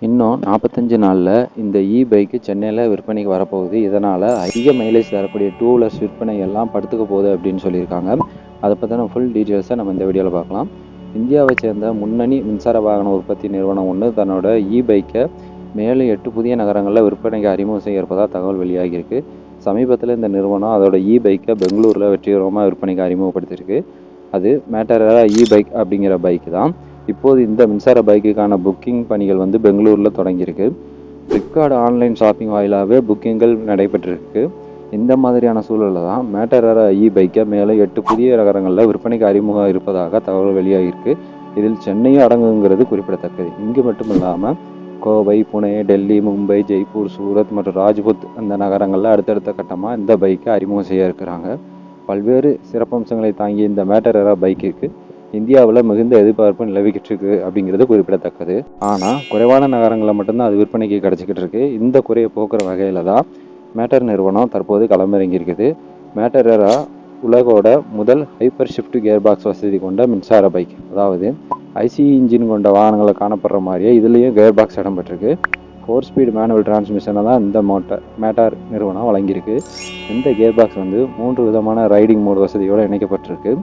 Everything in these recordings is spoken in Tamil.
இன்னும் 45 நாளில் இந்த பைக்கு சென்னையில் விற்பனைக்கு வரப்போகுது. இதனால் அதிக மைலேஜ் தரக்கூடிய டூ வீலர்ஸ் விற்பனை எல்லாம் படுத்துக்க போகுது அப்படின்னு சொல்லியிருக்காங்க. அதை பற்றின ஃபுல் டீட்டெயில்ஸை நம்ம இந்த வீடியோவில் பார்க்கலாம். இந்தியாவை சேர்ந்த முன்னணி மின்சார வாகன உற்பத்தி நிறுவனம் ஒன்று தன்னோட பைக்கை மேலும் 8 புதிய நகரங்களில் விற்பனைக்கு அறிமுகம் செய்ய இருப்பதாக தகவல் வெளியாகியிருக்கு. சமீபத்தில் இந்த நிறுவனம் அதோட பைக்கை பெங்களூரில் வெற்றிகரமாக விற்பனைக்கு அறிமுகப்படுத்தியிருக்கு. அது மேட்டரரா பைக் அப்படிங்கிற பைக்கு தான். இப்போது இந்த மின்சார பைக்குக்கான புக்கிங் பணிகள் பெங்களூரில் தொடங்கியிருக்கு. ஃப்ளிப்கார்ட் ஆன்லைன் ஷாப்பிங் வாயிலாகவே புக்கிங்கள் நடைபெற்றிருக்கு. இந்த மாதிரியான சூழலில் தான் மேட்டரரா பைக்கை மேலே 8 புதிய நகரங்களில் விற்பனைக்கு அறிமுகம் இருப்பதாக தகவல் வெளியாகியிருக்கு. இதில் சென்னையும் அடங்குங்கிறது குறிப்பிடத்தக்கது. இங்கு மட்டும் இல்லாமல் கோவை, புனே, டெல்லி, மும்பை, ஜெய்ப்பூர், சூரத் மற்றும் ராஜ்புத் அந்த நகரங்களில் அடுத்தடுத்த கட்டமாக இந்த பைக்கை அறிமுகம் செய்ய இருக்கிறாங்க. பல்வேறு சிறப்பம்சங்களை தாங்கிய இந்த மேட்டரரா பைக்குக்கு இந்தியாவில் மிகுந்த எதிர்பார்ப்பு நிலவிக்கிட்டு இருக்கு அப்படிங்கிறது குறிப்பிடத்தக்கது. ஆனால் குறைவான நகரங்களில் மட்டும்தான் அது விற்பனைக்கு கிடச்சிக்கிட்டு இருக்கு. இந்த குறையை போக்குற வகையில் தான் மேட்டர் நிறுவனம் தற்போது களமிறங்கியிருக்குது. மேட்டரரா உலகோட முதல் ஹைப்பர் ஷிஃப்ட் கியர் பாக்ஸ் வசதி கொண்ட மின்சார பைக். அதாவது ஐசி இன்ஜின் கொண்ட வாகனங்களை காணப்படுற மாதிரியே இதுலேயும் கியர் பாக்ஸ் இடம்பெற்றிருக்கு. 4 ஸ்பீடு மேனுவல் டிரான்ஸ்மிஷனை தான் இந்த மேட்டர் நிறுவனம் வழங்கியிருக்கு. இந்த கியர் பாக்ஸ் 3 விதமான ரைடிங் மோட் வசதியோடு இணைக்கப்பட்டிருக்கு.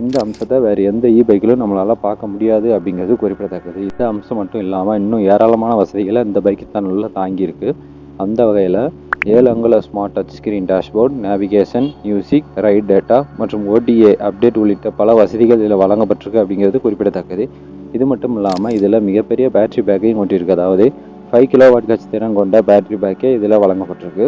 இந்த அம்சத்தை வேறு எந்த பைக்கிலும் நம்மளால் பார்க்க முடியாது அப்படிங்கிறது குறிப்பிடத்தக்கது. இந்த அம்சம் மட்டும் இல்லாமல் இன்னும் ஏராளமான வசதிகளை இந்த பைக்கு தான் நல்லா தாங்கியிருக்கு. அந்த வகையில் 7 அங்குல smart touch screen dashboard, navigation, music, right data மற்றும் OTA அப்டேட் உள்ளிட்ட பல வசதிகள் இதில் வழங்கப்பட்டிருக்கு அப்படிங்கிறது குறிப்பிடத்தக்கது. இது மட்டும் இல்லாமல் இதில் மிகப்பெரிய பேட்டரி பேக்கையும் கொண்டிருக்கு. அதாவது 5 கிலோவாட் கட்சி திறன் கொண்ட பேட்டரி பேக்கே இதில் வழங்கப்பட்டிருக்கு.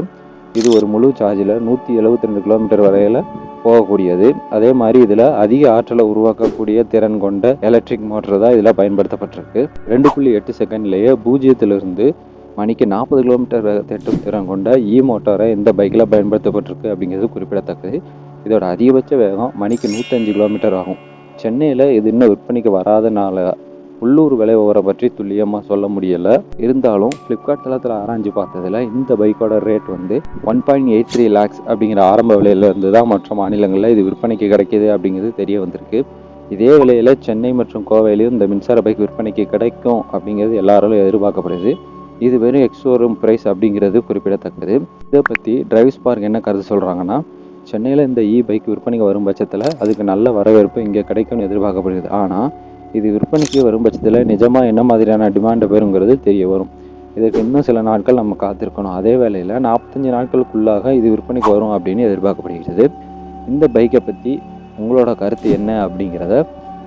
இது ஒரு முழு சார்ஜில் 172 கிலோமீட்டர் வரையில் போகக்கூடியது. அதே மாதிரி இதில் அதிக ஆற்றலை உருவாக்கக்கூடிய திறன் கொண்ட எலக்ட்ரிக் மோட்டர் தான் இதில் பயன்படுத்தப்பட்டிருக்கு. 2.8 செகண்ட்லேயே 0 மணிக்கு 40 கிலோமீட்டர் வேகத்தை எட்டும் திறன் கொண்ட மோட்டாரை இந்த பைக்கில் பயன்படுத்தப்பட்டிருக்கு அப்படிங்கிறது குறிப்பிடத்தக்கது. இதோட அதிகபட்ச வேகம் மணிக்கு 105 கிலோமீட்டர் ஆகும். சென்னையில் இது இன்னும் விற்பனைக்கு வராதனால உள்ளூர் விலை விவரை பற்றி துல்லியமாக சொல்ல முடியலை. இருந்தாலும் ஃப்ளிப்கார்ட் தளத்தில் ஆராய்ஞ்சு பார்த்ததில் இந்த பைக்கோட ரேட் 1.83 lakhs அப்படிங்கிற ஆரம்ப விலையிலேருந்து தான் மற்ற மாநிலங்களில் இது விற்பனைக்கு கிடைக்கிது அப்படிங்கிறது தெரிய வந்திருக்கு. இதே விலையில் சென்னை மற்றும் கோவையிலையும் இந்த மின்சார பைக் விற்பனைக்கு கிடைக்கும் அப்படிங்கிறது எல்லாராலும் எதிர்பார்க்கப்படுது. இது வெறும் எக்ஸ்ஷோரூம் ப்ரைஸ் அப்படிங்கிறது குறிப்பிடத்தக்கது. இதை பற்றி டிரைவ் ஸ்பார்க் என்ன கருத்து சொல்கிறாங்கன்னா, சென்னையில் இந்த பைக் விற்பனைக்கு வரும் பட்சத்தில் அதுக்கு நல்ல வரவேற்பு இங்கே கிடைக்கும்னு எதிர்பார்க்கப்படுது. ஆனால் இது விற்பனைக்கு வரும் பட்சத்தில் நிஜமாக என்ன மாதிரியான டிமாண்டை பெறுங்கிறது தெரிய வரும். இதற்கு இன்னும் சில நாட்கள் நம்ம காத்திருக்கணும். அதே வேளையில் 45 நாட்களுக்குள்ளாக இது விற்பனைக்கு வரும் அப்படின்னு எதிர்பார்க்கப்படுகிறது. இந்த பைக்கை பற்றி உங்களோட கருத்து என்ன அப்படிங்கிறத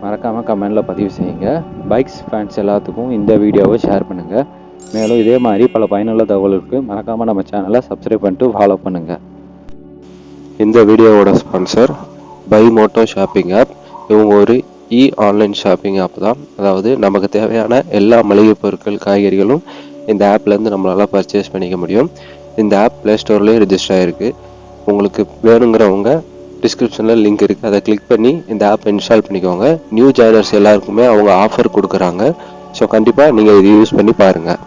மறக்காமல் கமெண்டில் பதிவு செய்யுங்க. பைக்ஸ் ஃபேன்ஸ் எல்லாத்துக்கும் இந்த வீடியோவை ஷேர் பண்ணுங்கள். மேலும் இதே மாதிரி பல பயனுள்ள தகவலுக்கு மறக்காமல் நம்ம சேனலை சப்ஸ்கிரைப் பண்ணிட்டு ஃபாலோ பண்ணுங்கள். இந்த வீடியோவோட sponsor by Moto shopping app. இவங்க ஒரு ஆன்லைன் ஷாப்பிங் ஆப் தான். அதாவது நமக்கு தேவையான எல்லா மளிகை பொருட்கள், காய்கறிகளும் இந்த ஆப்லேருந்து நம்மளால் பர்ச்சேஸ் பண்ணிக்க முடியும். இந்த ஆப் ப்ளே ஸ்டோர்லேயும் ரெஜிஸ்டர் ஆகிருக்கு. உங்களுக்கு வேணுங்கிறவங்க டிஸ்கிரிப்ஷனில் லிங்க் இருக்குது, அதை கிளிக் பண்ணி இந்த ஆப் இன்ஸ்டால் பண்ணிக்கோங்க. நியூ ஜாயினர்ஸ் எல்லாருக்குமே அவங்க ஆஃபர் கொடுக்குறாங்க. ஸோ கண்டிப்பாக நீங்கள் இது யூஸ் பண்ணி பாருங்கள்.